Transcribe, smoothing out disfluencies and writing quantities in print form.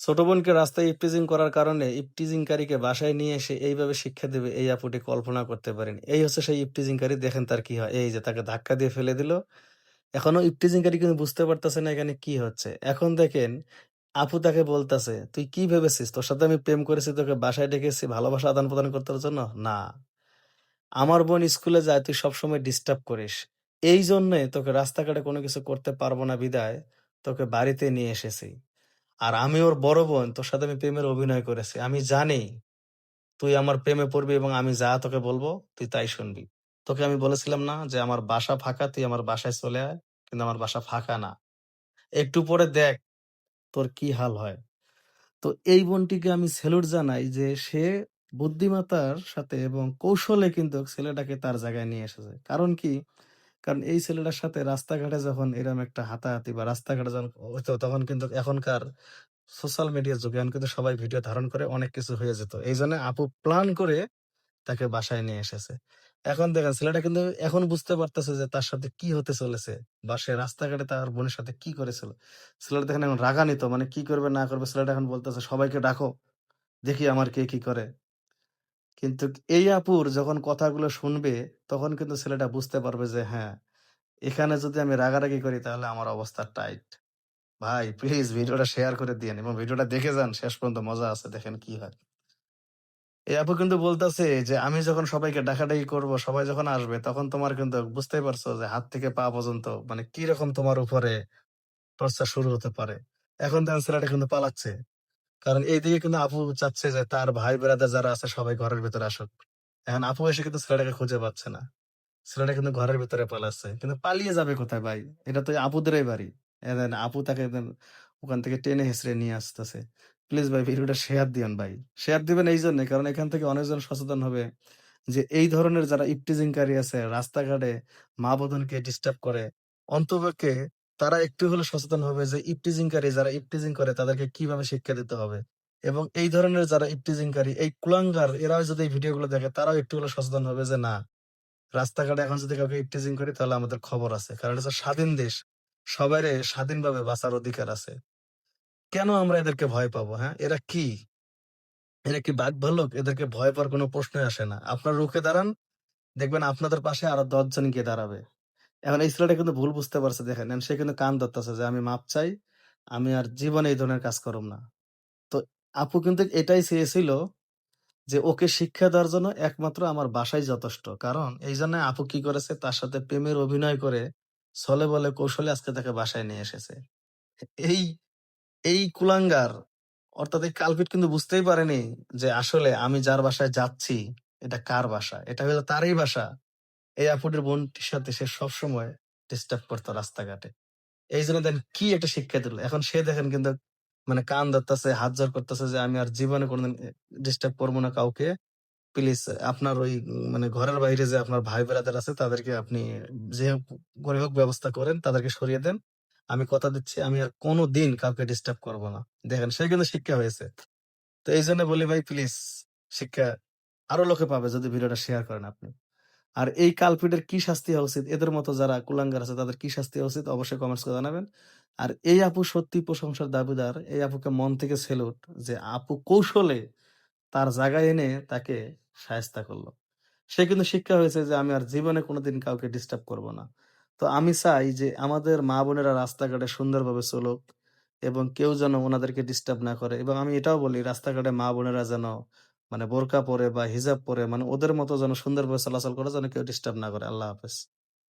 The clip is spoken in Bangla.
ছোট বোনকে রাস্তায় ইভটিজিং করার কারণে ইভটিজিংকারীকে বাসায় নিয়ে এসে এইভাবে শিক্ষা দেবে এই আপুটি কল্পনা করতে পারেন। এই হচ্ছে সেই ইভটিজিংকারী, দেখেন তার কি হয়। এই যে তাকে ধাক্কা দিয়ে ফেলে দিল। এখনো ইভটিজিংকারী কিন্তু বুঝতে পারতেছে না এখানে কি হচ্ছে। এখন দেখেন আপু তাকে বলতেছে, "তুই কি ভেবেছিস? তোর সাথে আমি প্রেম করেছি, তোকে বাসায় ডেকেছি ভালোবাসা আদান-প্রদান করতে জন্য? না। আমার বোন স্কুলে যায়, তুই সবসময় ডিস্টার্ব করিস। এইজন্যে তোকে রাস্তাঘাটে কোনো কিছু করতে পারব না বিধায় তোকে বাড়িতে নিয়ে এসেছি। আর আমি ওর বড় বোন, তোর সাথে আমি প্রেমের অভিনয় করেছি। আমি জানি তুই আমার প্রেমে পড়বি এবং আমি যা তোকে বলবো তুই তাই শুনবি। তোকে আমি বলেছিলাম না যে আমার বাসা ফাঁকা, তুই আমার বাসায় চলে আয়? কিন্তু আমার বাসা ফাঁকা না। একটু পরে দেখ তোর কি হাল হয়।" তো এই বোনটিকে আমি সেলুট জানাই যে সে বুদ্ধিমত্তার সাথে এবং কৌশলে কিন্তু ছেলেটাকে তার জায়গায় নিয়ে এসেছে। কারণ কি? কারণ এই ছেলেটার সাথে রাস্তাঘাটে যখন এরকম একটা হাতাহাতি বা রাস্তাঘাটে যখন হইতো, তখন কিন্তু এখনকার সোশ্যাল মিডিয়ার যুগে এখন কিন্তু সবাই ভিডিও ধারণ করে, অনেক কিছু হয়ে যেত। এইজন্য আপু প্ল্যান করে তাকে বাসায় নিয়ে এসেছে। এখন দেখেন ছেলেটা কিন্তু এখন বুঝতে পারতেছে যে তার সাথে কি হতে চলেছে বা সে রাস্তাঘাটে তার বোনের সাথে কি করেছিল। ছেলেটা দেখেন এখন রাগান্বিত, মানে কি করবে না করবে ছেলেটা এখন বলতেছে, "সবাইকে ডাকো, দেখি আমার কে কি করে।" কিন্তু এই আপুর যখন কথাগুলো শুনবে তখন কিন্তু ছেলেটা বুঝতে পারবে যে হ্যাঁ, এখানে যদি আমি রাগারাগি করি তাহলে আমার অবস্থা টাইট। ভাই প্লিজ ভিডিওটা শেয়ার করে দিয়েন এবং ভিডিওটা দেখে যান, শেষ পর্যন্ত মজা আছে, দেখেন কি হয়। এই আপু কিন্তু বলতেছে যে আমি যখন সবাইকে ডাকাডাকি করব, সবাই যখন আসবে তখন তোমার কিন্তু বুঝতেই পারছো যে হাত থেকে পা পর্যন্ত মানে কি রকম তোমার উপরে টর্চার শুরু হতে পারে। এখন দেখেন ছেলেটা কিন্তু পালাচ্ছে। কারণ এইদিকে কিন্তু আপু চাচ্ছে যে তার ভাই ব্রাদার যারা আছে সবাই ঘরের ভেতরে আসুক। এখন আপু এসে কিন্তু ছেলেটাকে খুঁজে পাচ্ছে না। ছেলেটা কিন্তু ঘরের ভিতরে পালাচ্ছে। কিন্তু পালিয়ে যাবে কোথায় ভাই? এটা তো আপুদেরই বাড়ি। দেন আপু তাকে দেন ওখান থেকে টেনে হেঁচড়ে নিয়ে আসতেছে। প্লিজ ভাই ভিডিওটা শেয়ার দিয়েন ভাই। শেয়ার দিবেন এইজন্যে কারণ এখান থেকে অনেকজন সচেতন হবে যে এই ধরনের যারা ইভটিজিংকারী আছে রাস্তাঘাটে মা-বোনকে ডিস্টার্ব করে, অন্তপক্ষে তারা একটু হলে সচেতন হবে যে ইভটিজিংকারী যারা ইভটিজিং করে তাদেরকে কিভাবে শিক্ষা দিতে হবে। এবং এই ধরনের যারা ইভটিজিংকারী, এই কুলাঙ্গার এরাও যদি এই ভিডিওগুলো দেখে তারাও একটু হলে সচেতন হবে যে না, রাস্তাঘাটে এখন যদি কাউকে ইভটিজিং করি তাহলে আমাদের খবর আছে। কারণ এটা হচ্ছে স্বাধীন দেশ। সবাইরে স্বাধীনভাবে বাঁচার অধিকার আছে। কেন আমরা এদেরকে ভয় পাবো, হ্যাঁ? এরা কি? এরা কি বাঘ-ভাল্লুক? এদেরকে ভয় পাওয়ার কোনো প্রশ্নই আসে না। আপনারা রুখে দাঁড়ান, দেখবেন আপনাদের পাশে আরো ১০ জন গিয়ে দাঁড়াবে। এখন এই ছেলেটা কিন্তু ভুল বুঝতে পারছে দেখেন। সে কিন্তু কান ধরতেছে যে আমি মাপ চাই। আমি আর জীবনে এই ধরনের কাজ করব না। তো আপু কিন্তু এটাই চেয়েছিল যে ওকে শিক্ষা দেওয়ার জন্য একমাত্র আমার বাসাই যথেষ্ট। কারণ এইজন্য আপু কি করেছে তার সাথে প্রেমের অভিনয় করে ছলে বলে কৌশলে আজকে তাকে বাসায় নিয়ে এসেছে। এই এই কুলাঙ্গার অর্থাৎ এই কালপিট কিন্তু বুঝতেই পারেনি যে আসলে আমি যার বাসায় যাচ্ছি এটা কার বাসা। এটা হলো তারই বাসা। এই আপুটির বোনটির সাথে সে সবসময় ডিস্টার্ব করতো রাস্তাঘাটে। এইজন্য দেখেন কি একটা শিক্ষা দিল। এখন সে দেখেন কিন্তু মানে কান ধরতেছে, হাত জোড় করতেছে যে আমি আর জীবনে কোনদিন ডিস্টার্ব করব না কাউকে। প্লিজ আপনার ওই মানে ঘরের বাইরে যে আপনার ভাই ব্রাদার আছে তাদেরকে আপনি যে করে হোক ব্যবস্থা করেন, তাদেরকে সরিয়ে দেন। আমি কথা দিচ্ছি আমি আর কোনদিন কাউকে ডিস্টার্ব করব না। দেখেন সে কিন্তু শিক্ষা হয়েছে। তো এইজন্য বলি ভাই প্লিজ শিক্ষা আরো লোকে পাবে যদি ভিডিওটা শেয়ার করেন আপনি। আর এই কালপিটের কি শাস্তি হওয়া উচিত? এদের মতো যারা কুলাঙ্গার আছে তাদের কি শাস্তি হওয়া উচিত? অবশ্যই কমেন্টস করে জানাবেন। আর এই আপু সত্যি প্রশংসার দাবিদার। এই আপুকে মন থেকে সেলুট যে আপু কৌশলে তার জায়গায় এনে তাকে শায়েস্তা করল। সে কিন্তু শিক্ষা হয়েছে যে আমি আর জীবনে কোনোদিন কাউকে ডিস্টার্ব করব না। তো আমি চাই যে আমাদের মা-বোনেরা রাস্তাঘাটে সুন্দরভাবে চলুক এবং কেউ যেন ওনাদেরকে ডিস্টার্ব না করে। এবং আমি এটাও বলি রাস্তাঘাটে মা-বোনেরা যেন মানে বোরকা পরে বা হিজাব পরে মানে ওদের মতো যেন সুন্দরভাবে চলাচল করে, যেন কেউ ডিস্টার্ব না করে। আল্লাহ হাফেজ।